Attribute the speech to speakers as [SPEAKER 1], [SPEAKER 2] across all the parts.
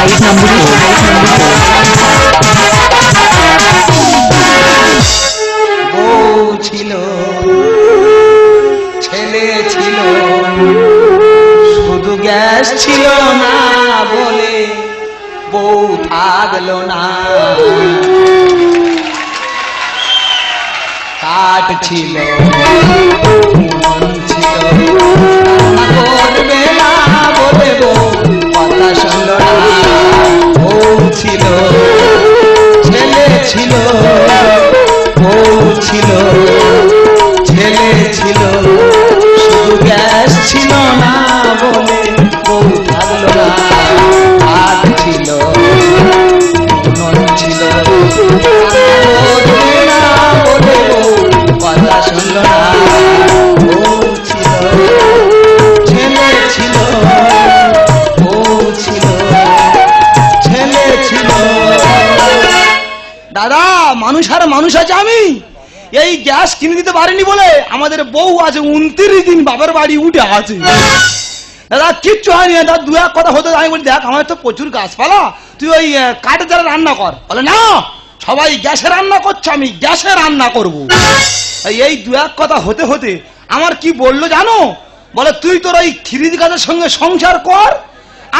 [SPEAKER 1] शाही number
[SPEAKER 2] বউ ছিল ছেলে ছিল শুধু গ্যাস ছিল না বলে বউ থাকলো না কাঠ ছিল উনুন ছিল রান্না করবে না বলে বউ কথা শুনলো না বউ ছিল ছেলে ছিল বউ ছিল ছেলে ছিল শুধু গ্যাস ছিল না বলে বউ থাকলো না কাঠ ছিল উনুন ছিল করবে না বলে বউ কথা শুনলো না বউ ছিল ছেলে ছিল বউ ছিল ছেলে ছিল। দাদা মানুষ আর মানুষ আছে আমি এই গ্যাস কিনে দিতে পারিনি বলে আমাদের বউ আছে 29 দিন বাবার বাড়ি উঠে আছে। দাদা কিচ্ছু হয়নি দাদা দু এক কথা হতো আমি বলি দেখ আমার তো প্রচুর গাছপালা তুই ওই কাঠের দ্বারা রান্না কর বলে না সবাই গ্যাসে রান্না করছে আমি গ্যাসে রান্না করব। এই দু এক কথা হতে হতে আমার কি বললো জানো বলে তুই তোর ওই খিরিদ গাছের সঙ্গে সংসার কর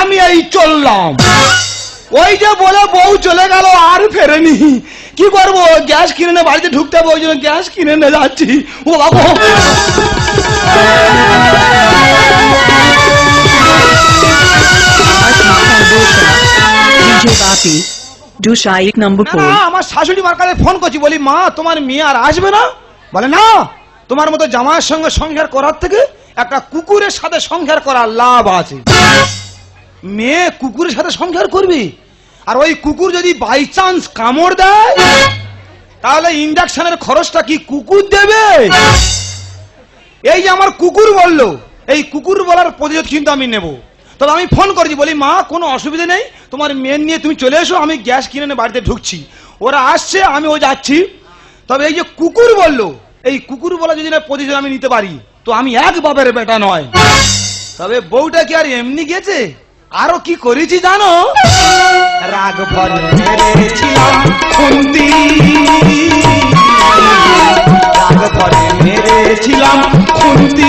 [SPEAKER 2] আমি এই চললাম। ওই যে বলে বউ চলে গেল আর ফেরেনি কি করবো গ্যাস কিনে নে বাড়িতে ঢুকতে হবে ওই জন্য গ্যাস কিনে নে যাচ্ছি ও বাবু আমার শাশুড়ি মার কাছে ফোন করছি বলি মা তোমার মেয়ে আর আসবে না বলে না তোমার মতো জামাইয়ের সঙ্গে সংসার করার থেকে একটা কুকুরের সাথে সংসার করার লাভ আছে। মেয়ে কুকুরের সাথে সংসার করবি আর ওই কুকুর যদি বাই চান্স কামড় দেয় তাহলে ইঞ্জেকশনের খরচটা কি কুকুর দেবে? এই যে আমার কুকুর বললো এই কুকুর বলার প্রতিশোধ কিন্তু আমি নেব। তবে আমি ফোন করেছি বলি মা কোনো অসুবিধা নেই তোমার মেয়ে নিয়ে তুমি চলে এসো আমি গ্যাস কিনে নিয়ে বাড়িতে ঢুকছি ওরা আসছে আমি ও যাচ্ছি। তবে এই যে কুকুর বললো এই কুকুর বলা যদি না প্রতিশোধ আমি নিতে পারি তো আমি এক বাপের বেটা নয়। তবে বউটা কি আর এমনি গেছে আরো কি করেছি জানো রাগ ভরে মেরেছিলাম খুন্তি রাগ ভরে মেরেছিলাম খুন্তি